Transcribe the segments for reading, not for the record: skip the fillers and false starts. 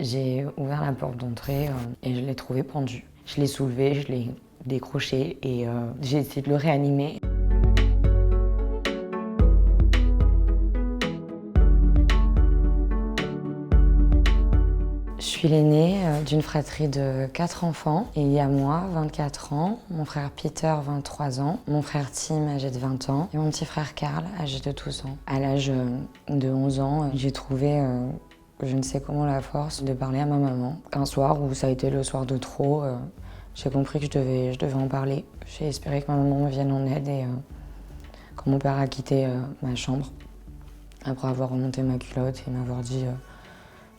J'ai ouvert la porte d'entrée et je l'ai trouvé pendu. Je l'ai soulevé, je l'ai décroché et j'ai essayé de le réanimer. Je suis l'aînée d'une fratrie de 4 enfants. Et il y a moi, 24 ans, mon frère Peter, 23 ans, mon frère Tim, âgé de 20 ans, et mon petit frère Karl, âgé de 12 ans. À l'âge de 11 ans, j'ai trouvé, je ne sais comment, la force de parler à ma maman. Un soir où ça a été le soir de trop, j'ai compris que je devais en parler. J'ai espéré que ma maman me vienne en aide et quand mon père a quitté ma chambre, après avoir remonté ma culotte et m'avoir dit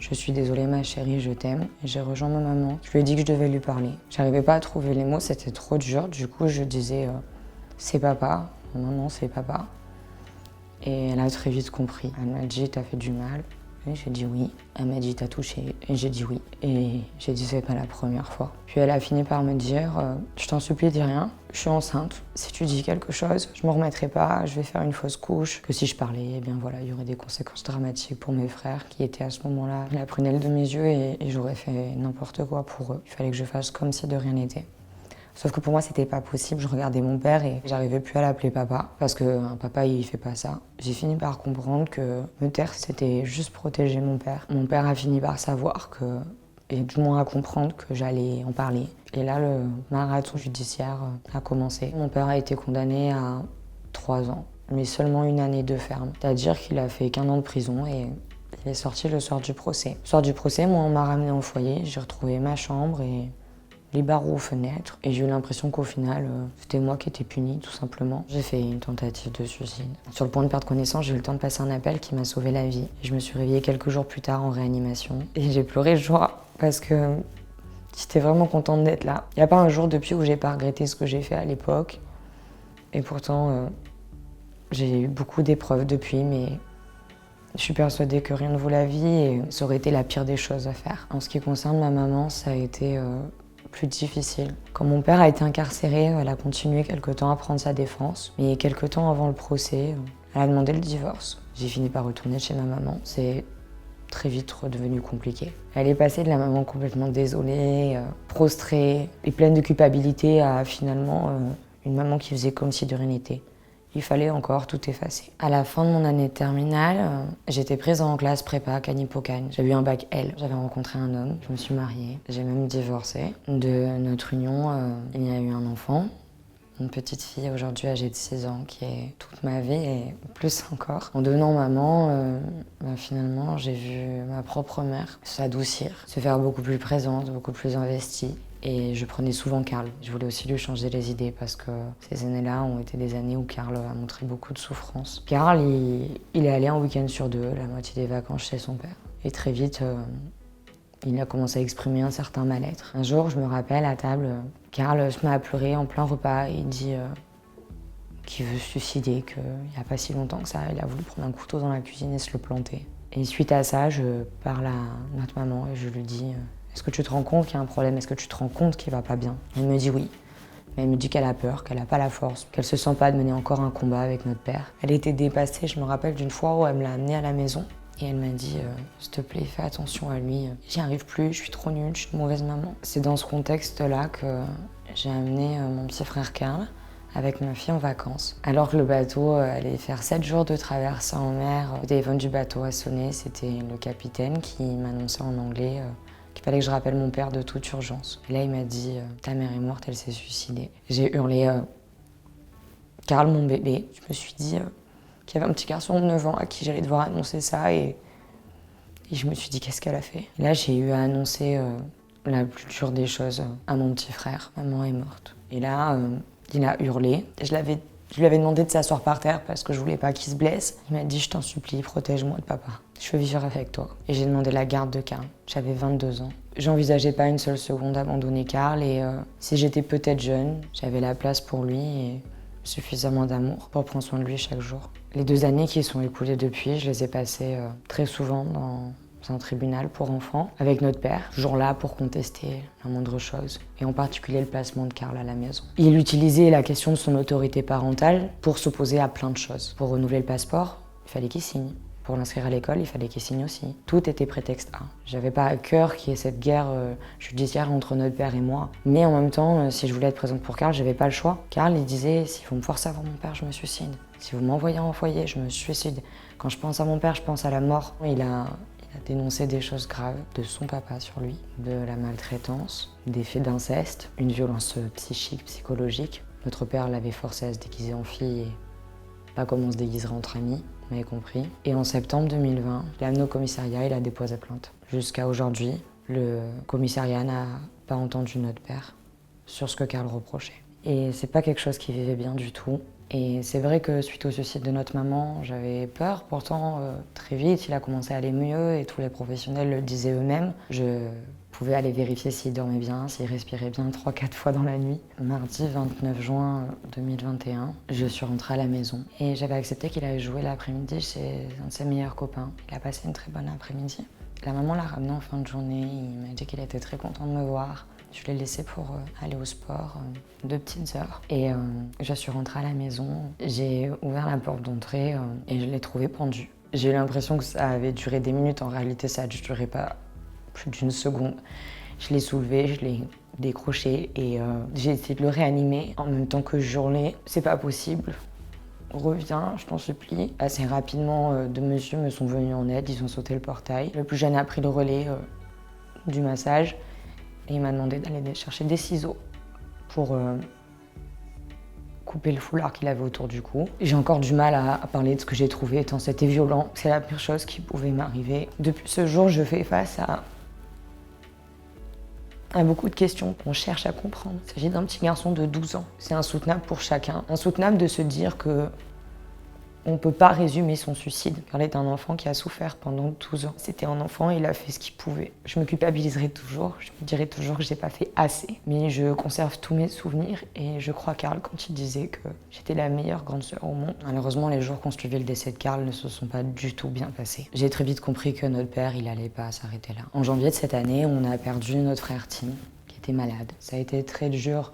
je suis désolée ma chérie, je t'aime. J'ai rejoint ma maman. Je lui ai dit que je devais lui parler. J'arrivais pas à trouver les mots, c'était trop dur. Du coup, je disais c'est papa. Non, c'est papa. Et elle a très vite compris. Elle m'a dit t'as fait du mal. Et j'ai dit oui. Elle m'a dit t'as touché. Et j'ai dit oui. Et j'ai dit c'est pas la première fois. Puis elle a fini par me dire je t'en supplie, dis rien. Je suis enceinte. Si tu dis quelque chose, je me remettrai pas. Je vais faire une fausse couche. Que si je parlais, eh bien voilà, il y aurait des conséquences dramatiques pour mes frères qui étaient à ce moment-là la prunelle de mes yeux et j'aurais fait n'importe quoi pour eux. Il fallait que je fasse comme si de rien n'était. Sauf que pour moi, c'était pas possible. Je regardais mon père et j'arrivais plus à l'appeler papa. Parce qu'un papa, il fait pas ça. J'ai fini par comprendre que me taire, c'était juste protéger mon père. Mon père a fini par savoir que, et du moins à comprendre que j'allais en parler. Et là, le marathon judiciaire a commencé. Mon père a été condamné à 3 ans, mais seulement 1 année de ferme. C'est-à-dire qu'il a fait qu'1 an de prison et il est sorti le soir du procès. Le soir du procès, moi, on m'a ramené au foyer. J'ai retrouvé ma chambre et les barreaux aux fenêtres. Et j'ai eu l'impression qu'au final, c'était moi qui étais punie, tout simplement. J'ai fait une tentative de suicide. Sur le point de perdre connaissance, j'ai eu le temps de passer un appel qui m'a sauvé la vie. Et je me suis réveillée quelques jours plus tard en réanimation. Et j'ai pleuré de joie parce que j'étais vraiment contente d'être là. Il n'y a pas un jour depuis où j'ai pas regretté ce que j'ai fait à l'époque. Et pourtant, j'ai eu beaucoup d'épreuves depuis, mais je suis persuadée que rien ne vaut la vie et ça aurait été la pire des choses à faire. En ce qui concerne ma maman, ça a été plus difficile. Quand mon père a été incarcéré, elle a continué quelque temps à prendre sa défense. Mais quelque temps avant le procès, elle a demandé le divorce. J'ai fini par retourner chez ma maman. C'est très vite redevenu compliqué. Elle est passée de la maman complètement désolée, prostrée et pleine de culpabilité à finalement une maman qui faisait comme si de rien n'était. Il fallait encore tout effacer. À la fin de mon année de terminale, j'étais prise en classe prépa Cagnes-Pau-Cagnes. J'avais eu un bac L. J'avais rencontré un homme, je me suis mariée. J'ai même divorcé. De notre union, il y a eu un enfant. Une petite fille aujourd'hui âgée de 6 ans qui est toute ma vie et plus encore. En devenant maman, finalement, j'ai vu ma propre mère s'adoucir, se faire beaucoup plus présente, beaucoup plus investie. Et je prenais souvent Karl. Je voulais aussi lui changer les idées parce que ces années-là ont été des années où Karl a montré beaucoup de souffrance. Karl, il est allé un week-end sur 2, la moitié des vacances chez son père. Et très vite, il a commencé à exprimer un certain mal-être. Un jour, je me rappelle, à table, Karl se met à pleurer en plein repas et il dit qu'il veut se suicider, qu'il n'y a pas si longtemps que ça, il a voulu prendre un couteau dans la cuisine et se le planter. Et suite à ça, je parle à notre maman et je lui dis est-ce que tu te rends compte qu'il y a un problème? Est-ce que tu te rends compte qu'il va pas bien? Elle me dit oui. Mais elle me dit qu'elle a peur, qu'elle n'a pas la force, qu'elle se sent pas de mener encore un combat avec notre père. Elle était dépassée, je me rappelle d'une fois où elle me l'a amenée à la maison. Et elle m'a dit s'il te plaît, fais attention à lui. J'y arrive plus, je suis trop nulle, je suis une mauvaise maman. C'est dans ce contexte-là que j'ai amené mon petit frère Karl avec ma fille en vacances. Alors que le bateau allait faire 7 jours de traversée en mer, le téléphone du bateau a sonné. C'était le capitaine qui m'annonçait en anglais qu'il fallait que je rappelle mon père de toute urgence. Et là, il m'a dit ta mère est morte, elle s'est suicidée. J'ai hurlé Karl, mon bébé. Je me suis dit qu'il y avait un petit garçon de 9 ans à qui j'allais devoir annoncer ça et je me suis dit qu'est-ce qu'elle a fait. Et là, j'ai eu à annoncer la plus dure des choses à mon petit frère. Maman est morte. Et là, il a hurlé. Je lui avais demandé de s'asseoir par terre parce que je voulais pas qu'il se blesse. Il m'a dit je t'en supplie, protège-moi de papa. Je veux vivre avec toi. Et j'ai demandé la garde de Karl. J'avais 22 ans. J'envisageais pas une seule seconde abandonner Karl et si j'étais peut-être jeune, j'avais la place pour lui et suffisamment d'amour pour prendre soin de lui chaque jour. Les 2 années qui sont écoulées depuis, je les ai passées très souvent dans un tribunal pour enfants avec notre père, toujours là pour contester la moindre chose, et en particulier le placement de Karl à la maison. Il utilisait la question de son autorité parentale pour s'opposer à plein de choses. Pour renouveler le passeport, il fallait qu'il signe. Pour l'inscrire à l'école, il fallait qu'il signe aussi. Tout était prétexte A. J'avais pas à cœur qu'il y ait cette guerre judiciaire entre notre père et moi. Mais en même temps, si je voulais être présente pour Karl, j'avais pas le choix. Karl, il disait, si vous me forcez à voir mon père, je me suicide. Si vous m'envoyez en foyer, je me suicide. Quand je pense à mon père, je pense à la mort. Il a dénoncé des choses graves de son papa sur lui, de la maltraitance, des faits d'inceste, une violence psychique, psychologique. Notre père l'avait forcé à se déguiser en fille, et pas comme on se déguiserait entre amis. Vous m'avez compris. Et en septembre 2020, il est amené au commissariat, il a déposé plainte. Jusqu'à aujourd'hui, le commissariat n'a pas entendu notre père sur ce que Karl reprochait. Et c'est pas quelque chose qui vivait bien du tout. Et c'est vrai que suite au suicide de notre maman, j'avais peur. Pourtant, très vite, il a commencé à aller mieux et tous les professionnels le disaient eux-mêmes. Je pouvais aller vérifier s'il dormait bien, s'il respirait bien 3-4 fois dans la nuit. Mardi 29 juin 2021, je suis rentrée à la maison et j'avais accepté qu'il allait jouer l'après-midi chez un de ses meilleurs copains. Il a passé une très bonne après-midi. La maman l'a ramené en fin de journée, il m'a dit qu'il était très content de me voir. Je l'ai laissé pour aller au sport, 2 petites heures. Et je suis rentrée à la maison, j'ai ouvert la porte d'entrée et je l'ai trouvé pendu. J'ai eu l'impression que ça avait duré des minutes, en réalité ça a duré pas plus d'1 seconde. Je l'ai soulevé, je l'ai décroché et j'ai essayé de le réanimer en même temps que je hurlais. C'est pas possible. Reviens, je t'en supplie. Assez rapidement, 2 messieurs me sont venus en aide, ils ont sauté le portail. Le plus jeune a pris le relais du massage et il m'a demandé d'aller chercher des ciseaux pour couper le foulard qu'il avait autour du cou. J'ai encore du mal à parler de ce que j'ai trouvé tant c'était violent. C'est la pire chose qui pouvait m'arriver. Depuis ce jour, je fais face à beaucoup de questions qu'on cherche à comprendre. Il s'agit d'un petit garçon de 12 ans. C'est insoutenable pour chacun. Insoutenable de se dire que on ne peut pas résumer son suicide. Karl est un enfant qui a souffert pendant 12 ans. C'était un enfant, il a fait ce qu'il pouvait. Je me culpabiliserai toujours, je me dirai toujours que j'ai pas fait assez. Mais je conserve tous mes souvenirs et je crois Karl quand il disait que j'étais la meilleure grande sœur au monde. Malheureusement, les jours qui ont suivi le décès de Karl ne se sont pas du tout bien passés. J'ai très vite compris que notre père, il allait pas s'arrêter là. En janvier de cette année, on a perdu notre frère Tim, qui était malade. Ça a été très dur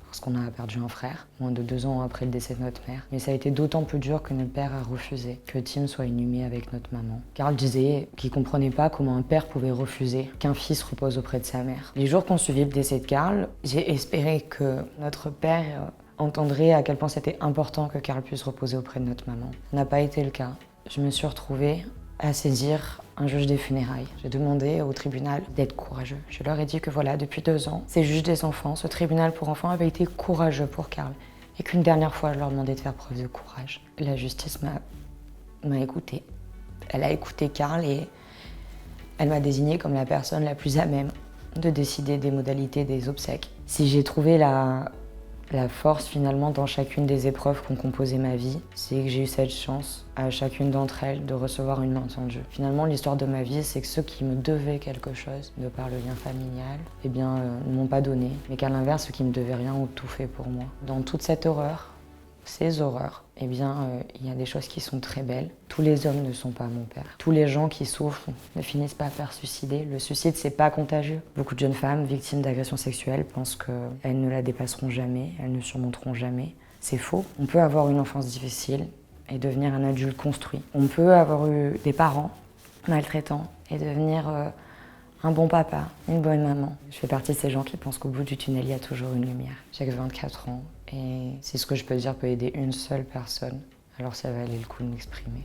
parce qu'on a perdu un frère, moins de 2 ans après le décès de notre mère. Mais ça a été d'autant plus dur que notre père a refusé que Tim soit inhumé avec notre maman. Karl disait qu'il comprenait pas comment un père pouvait refuser qu'un fils repose auprès de sa mère. Les jours qu'on suivi le décès de Karl, j'ai espéré que notre père entendrait à quel point c'était important que Karl puisse reposer auprès de notre maman. Ça n'a pas été le cas. Je me suis retrouvée à saisir un juge des funérailles. J'ai demandé au tribunal d'être courageux. Je leur ai dit que voilà, depuis 2 ans, ces juges des enfants, ce tribunal pour enfants avait été courageux pour Karl. Et qu'une dernière fois, je leur demandais de faire preuve de courage. La justice m'a écoutée. Elle a écouté Karl et elle m'a désignée comme la personne la plus à même de décider des modalités des obsèques. Si j'ai trouvé la force finalement dans chacune des épreuves qui ont composé ma vie, c'est que j'ai eu cette chance à chacune d'entre elles de recevoir une main tendue. Finalement, l'histoire de ma vie, c'est que ceux qui me devaient quelque chose, de par le lien familial, eh bien, ne m'ont pas donné. Mais qu'à l'inverse, ceux qui me devaient rien ont tout fait pour moi. Dans toute cette horreur, ces horreurs, eh bien, il y a des choses qui sont très belles. Tous les hommes ne sont pas mon père. Tous les gens qui souffrent ne finissent pas par suicider. Le suicide, c'est pas contagieux. Beaucoup de jeunes femmes victimes d'agressions sexuelles pensent qu'elles ne la dépasseront jamais, elles ne surmonteront jamais. C'est faux. On peut avoir une enfance difficile et devenir un adulte construit. On peut avoir eu des parents maltraitants et devenir un bon papa, une bonne maman. Je fais partie de ces gens qui pensent qu'au bout du tunnel, il y a toujours une lumière. J'ai que 24 ans et si ce que je peux dire peut aider une seule personne, alors ça valait le coup de m'exprimer.